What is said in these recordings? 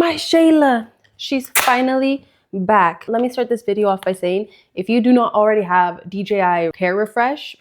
my Shayla. She's finally back. Let me start this video off by saying, if you do not already have DJI Care Refresh,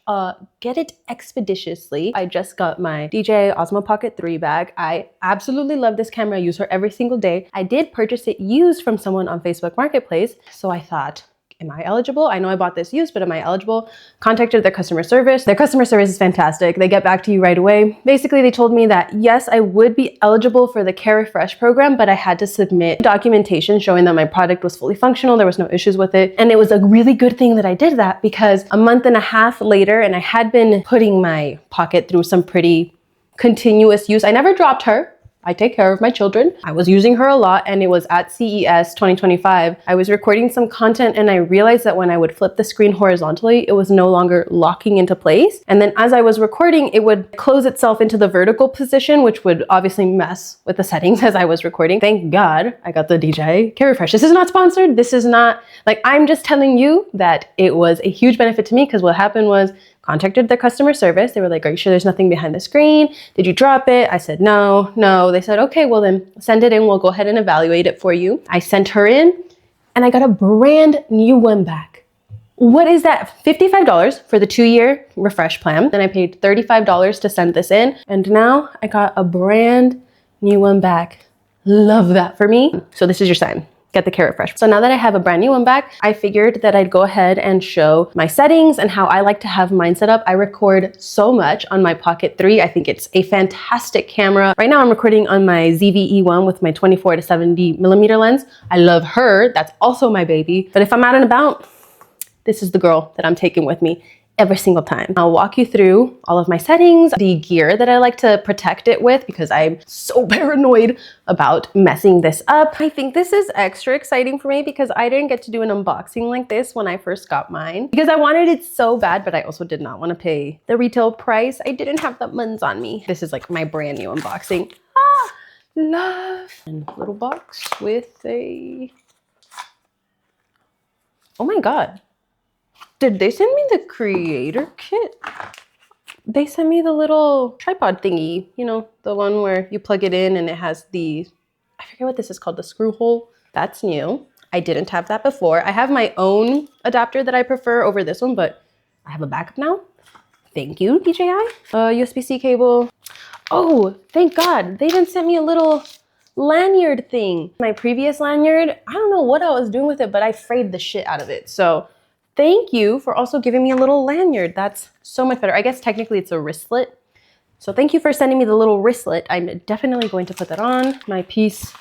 get it expeditiously. I just got my DJI Osmo Pocket 3 bag. I absolutely love this camera. I use her every single day. I did purchase it used from someone on Facebook Marketplace, so I thought, am I eligible? I know I bought this used, but am I eligible? Contacted their customer service. Their customer service is fantastic. They get back to you right away. Basically, they told me that yes, I would be eligible for the Care Refresh program, but I had to submit documentation showing that my product was fully functional. There was no issues with it. And it was a really good thing that I did that, because a month and a half later, and I had been putting my Pocket through some pretty continuous use. I never dropped her. I take care of my children. I was using her a lot, and it was at CES 2025. I was recording some content, and I realized that when I would flip the screen horizontally, it was no longer locking into place. And then as I was recording, it would close itself into the vertical position, which would obviously mess with the settings as I was recording. Thank God I got the DJI Care Refresh. This is not sponsored. This is not, like, I'm just telling you that it was a huge benefit to me, because what happened was, contacted the customer service. They were like, are you sure there's nothing behind the screen? Did you drop it? I said, no. They said, okay, well then send it in. We'll go ahead and evaluate it for you. I sent her in, and I got a brand new one back. What is that? $55 for the 2-year refresh plan. Then I paid $35 to send this in. And now I got a brand new one back. Love that for me. So this is your sign. Get the Care Refresh. So now that I have a brand new one back, I figured that I'd go ahead and show my settings and how I like to have mine set up. I record so much on my Pocket 3. I think it's a fantastic camera. Right now I'm recording on my ZV-E1 with my 24 to 70 millimeter lens. I love her. That's also my baby. But if I'm out and about, this is the girl that I'm taking with me every single time. I'll walk you through all of my settings, the gear that I like to protect it with, because I'm so paranoid about messing this up. I think this is extra exciting for me because I didn't get to do an unboxing like this when I first got mine, because I wanted it so bad, but I also did not want to pay the retail price. I didn't have the funds on me. This is like my brand new unboxing. Ah, love. And little box with a, oh my God. Did they send me the creator kit? They sent me the little tripod thingy, you know, the one where you plug it in and it has the, I forget what this is called, the screw hole. That's new. I didn't have that before. I have my own adapter that I prefer over this one, but I have a backup now. Thank you, DJI. USB-C cable. Oh, thank God. They even sent me a little lanyard thing. My previous lanyard, I don't know what I was doing with it, but I frayed the shit out of it. So thank you for also giving me a little lanyard. That's so much better. I guess technically it's a wristlet. So thank you for sending me the little wristlet. I'm definitely going to put that on. My piece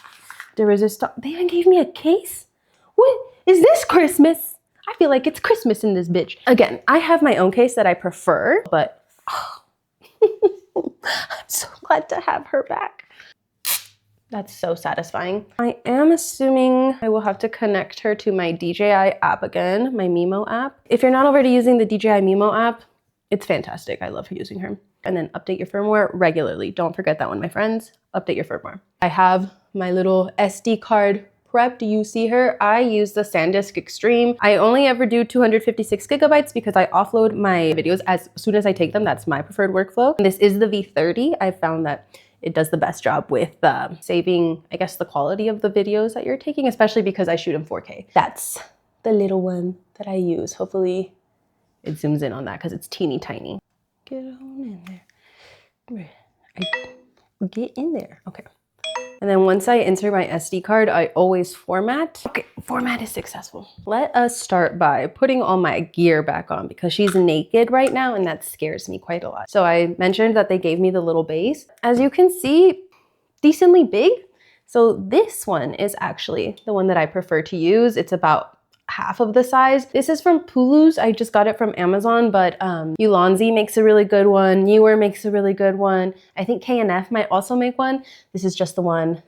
de resistance. They even gave me a case? What is this, Christmas? I feel like it's Christmas in this bitch. Again, I have my own case that I prefer, but oh, I'm so glad to have her back. That's so satisfying. I am assuming I will have to connect her to my DJI app again, my Mimo app. If you're not already using the DJI Mimo app, it's fantastic. I love using her. And then update your firmware regularly. Don't forget that one, my friends. Update your firmware. I have my little SD card prepped. You see her. I use the SanDisk Extreme. I only ever do 256 gigabytes because I offload my videos as soon as I take them. That's my preferred workflow. And this is the V30. I found that it does the best job with saving, I guess, the quality of the videos that you're taking, especially because I shoot in 4K. That's the little one that I use. Hopefully it zooms in on that because it's teeny tiny. Get on in there. Get in there. Okay. And then once I insert my SD card, I always format. Okay, format is successful. Let us start by putting all my gear back on because she's naked right now and that scares me quite a lot. So I mentioned that they gave me the little base. As you can see, decently big. So this one is actually the one that I prefer to use. It's about half of the size. This is from Pulu's. I just got it from Amazon, but Ulanzi makes a really good one. Newer makes a really good one. I think K&F might also make one. This is just the one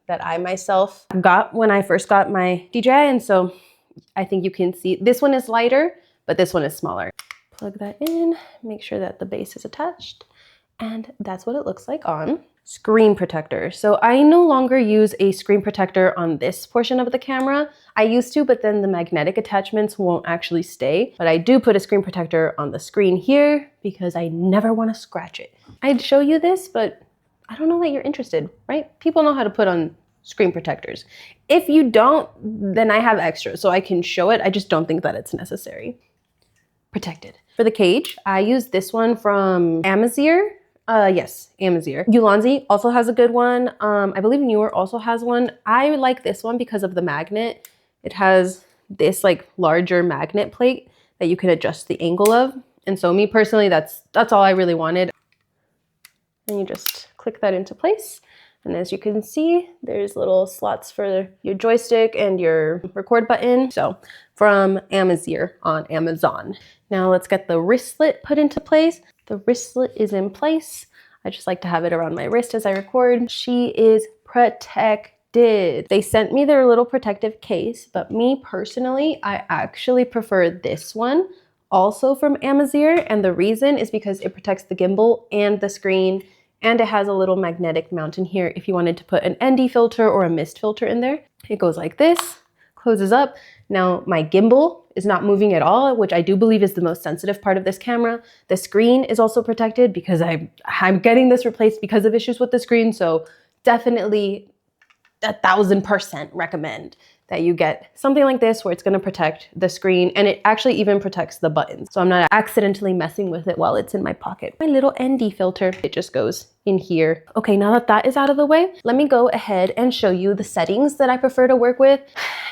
that I myself got when I first got my DJI, and so I think you can see this one is lighter, but this one is smaller. Plug that in, make sure that the base is attached, and that's what it looks like on. Screen protector. So I no longer use a screen protector on this portion of the camera. I used to, but then the magnetic attachments won't actually stay. But I do put a screen protector on the screen here because I never want to scratch it. I'd show you this, but I don't know that you're interested, right? People know how to put on screen protectors. If you don't, then I have extras so I can show it. I just don't think that it's necessary. Protected. For the cage, I use this one from Amazir. Yes, Amazir. Ulanzi also has a good one. I believe Newer also has one. I like this one because of the magnet. It has this like larger magnet plate that you can adjust the angle of. And so me personally, that's all I really wanted. And you just click that into place. And as you can see, there's little slots for your joystick and your record button. So from Amazir on Amazon. Now let's get the wristlet put into place. The wristlet is in place. I just like to have it around my wrist as I record. She is protected. They sent me their little protective case, but me personally, I actually prefer this one, also from Amazir. And the reason is because it protects the gimbal and the screen, and it has a little magnetic mount in here if you wanted to put an ND filter or a mist filter in there. It goes like this, closes up. Now my gimbal is not moving at all, which I do believe is the most sensitive part of this camera. The screen is also protected because I'm getting this replaced because of issues with the screen. So definitely 1000% recommend that you get something like this where it's going to protect the screen, and it actually even protects the buttons. So I'm not accidentally messing with it while it's in my pocket. My little ND filter, it just goes in here. Okay, now that that is out of the way, let me go ahead and show you the settings that I prefer to work with.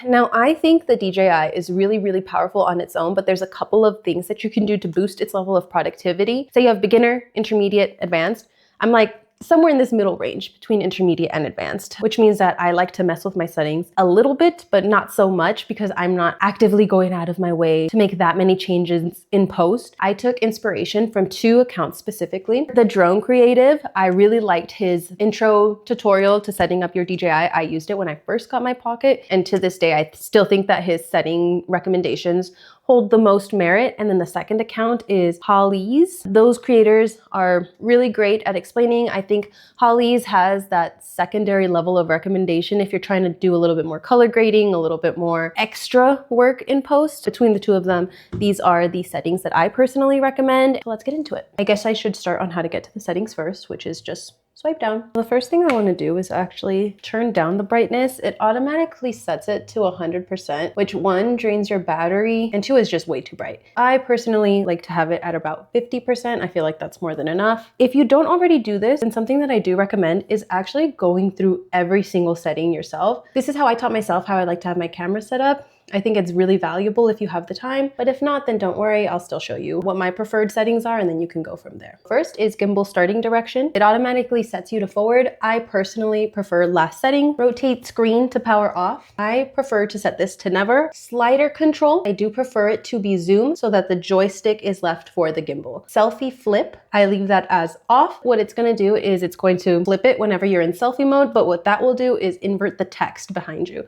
Now, I think the DJI is really, really powerful on its own, but there's a couple of things that you can do to boost its level of productivity. Say you have beginner, intermediate, advanced. I'm like somewhere in this middle range between intermediate and advanced, which means that I like to mess with my settings a little bit, but not so much because I'm not actively going out of my way to make that many changes in post. I took inspiration from 2 accounts specifically. The Drone Creative, I really liked his intro tutorial to setting up your DJI. I used it when I first got my Pocket, and to this day, I still think that his setting recommendations hold the most merit. And then the second account is Hallease. Those creators are really great at explaining. I think Hallease has that secondary level of recommendation if you're trying to do a little bit more color grading, a little bit more extra work in post. Between the 2 of them, these are the settings that I personally recommend. So let's get into it. I guess I should start on how to get to the settings first, which is just swipe down. The first thing I want to do is actually turn down the brightness. It automatically sets it to 100%, which 1, drains your battery, and 2, is just way too bright. I personally like to have it at about 50%. I feel like that's more than enough. If you don't already do this, then something that I do recommend is actually going through every single setting yourself. This is how I taught myself how I like to have my camera set up. I think it's really valuable if you have the time, but if not, then don't worry, I'll still show you what my preferred settings are and then you can go from there. First is gimbal starting direction. It automatically sets you to forward. I personally prefer last setting. Rotate screen to power off. I prefer to set this to never. Slider control, I do prefer it to be zoom so that the joystick is left for the gimbal. Selfie flip, I leave that as off. What it's gonna do is it's going to flip it whenever you're in selfie mode, but what that will do is invert the text behind you.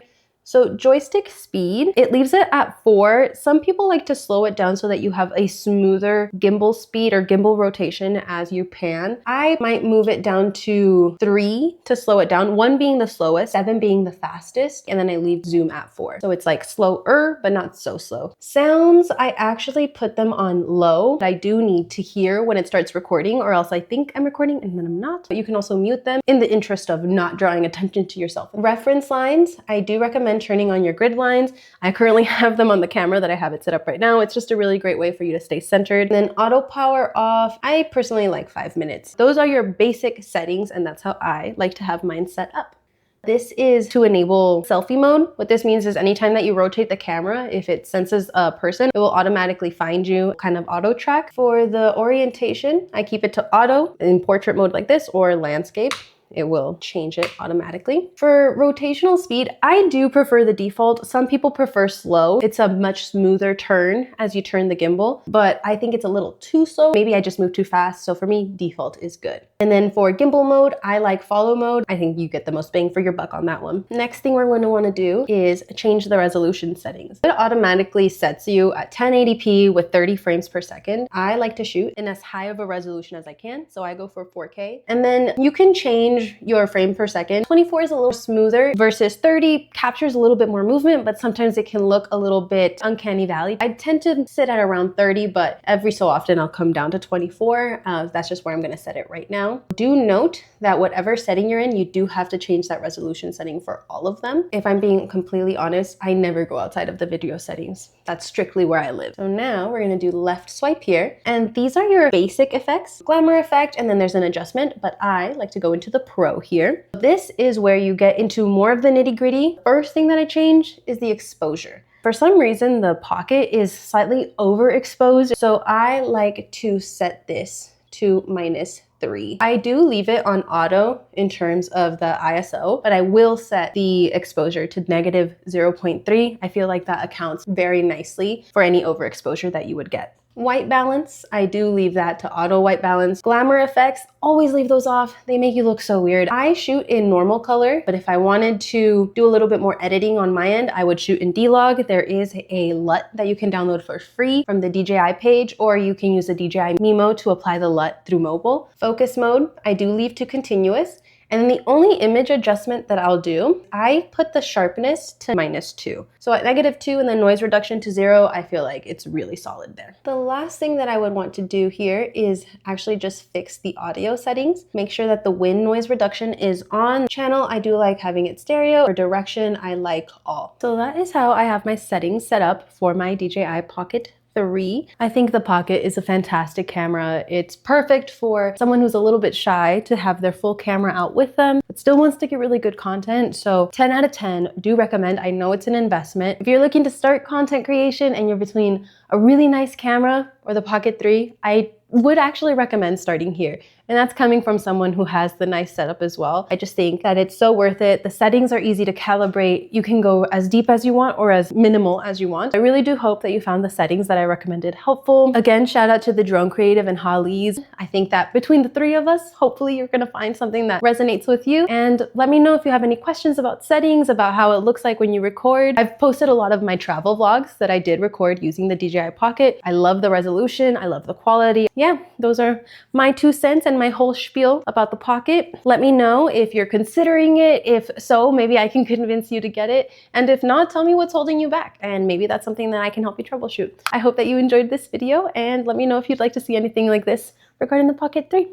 So joystick speed, it leaves it at 4. Some people like to slow it down so that you have a smoother gimbal speed or gimbal rotation as you pan. I might move it down to 3 to slow it down, 1 being the slowest, 7 being the fastest, and then I leave zoom at 4. So it's like slower, but not so slow. Sounds, I actually put them on low. I do need to hear when it starts recording, or else I think I'm recording and then I'm not. But you can also mute them in the interest of not drawing attention to yourself. Reference lines, I do recommend turning on your grid lines. I currently have them on the camera that I have it set up right now. It's just a really great way for you to stay centered. And then auto power off, I personally like 5 minutes. Those are your basic settings, and that's how I like to have mine set up. This is to enable selfie mode. What this means is anytime that you rotate the camera, if it senses a person, it will automatically find you, kind of auto track. For the orientation, I keep it to auto in portrait mode like this, or landscape. It will change it automatically. For rotational speed, I do prefer the default. Some people prefer slow. It's a much smoother turn as you turn the gimbal, but I think it's a little too slow. Maybe I just move too fast. So for me, default is good. And then for gimbal mode, I like follow mode. I think you get the most bang for your buck on that one. Next thing we're going to want to do is change the resolution settings. It automatically sets you at 1080p with 30 frames per second. I like to shoot in as high of a resolution as I can. So I go for 4K. And then you can change change your frame per second. 24 is a little smoother versus 30 captures a little bit more movement, but sometimes it can look a little bit uncanny valley. I tend to sit at around 30, but every so often I'll come down to 24. That's just where I'm gonna set it right now. Do note that whatever setting you're in, you do have to change that resolution setting for all of them. If I'm being completely honest, I never go outside of the video settings. That's strictly where I live. So now we're gonna do left swipe here. And these are your basic effects, glamour effect, and then there's an adjustment, but I like to go into the pro here. This is where you get into more of the nitty gritty. First thing that I change is the exposure. For some reason, the Pocket is slightly overexposed, so I like to set this to -3. I do leave it on auto in terms of the ISO, but I will set the exposure to -0.3. I feel like that accounts very nicely for any overexposure that you would get. White balance, I do leave that to auto white balance. Glamour effects, always leave those off. They make you look so weird. I shoot in normal color, but if I wanted to do a little bit more editing on my end, I would shoot in D-Log. There is a LUT that you can download for free from the DJI page, or you can use the DJI Mimo to apply the LUT through mobile. Focus mode, I do leave to continuous. And then the only image adjustment that I'll do, I put the sharpness to -2. So at -2 and then noise reduction to 0, I feel like it's really solid there. The last thing that I would want to do here is actually just fix the audio settings. Make sure that the wind noise reduction is on. Channel, I do like having it stereo. For direction, I like all. So that is how I have my settings set up for my DJI Pocket 3. I think the Pocket is a fantastic camera. It's perfect for someone who's a little bit shy to have their full camera out with them, but still wants to get really good content. So 10 out of 10, do recommend. I know it's an investment. If you're looking to start content creation and you're between a really nice camera or the Pocket 3, I would actually recommend starting here. And that's coming from someone who has the nice setup as well. I just think that it's so worth it. The settings are easy to calibrate. You can go as deep as you want or as minimal as you want. I really do hope that you found the settings that I recommended helpful. Again, shout out to the Drone Creator and Hallease. I think that between the three of us, hopefully you're gonna find something that resonates with you. And let me know if you have any questions about settings, about how it looks like when you record. I've posted a lot of my travel vlogs that I did record using the DJI Pocket. I love the resolution. I love the quality. Yeah, those are my 2 cents and my whole spiel about the Pocket. Let me know if you're considering it. If so, maybe I can convince you to get it. And if not, tell me what's holding you back. And maybe that's something that I can help you troubleshoot. I hope that you enjoyed this video, and let me know if you'd like to see anything like this regarding the Pocket 3.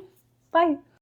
Bye.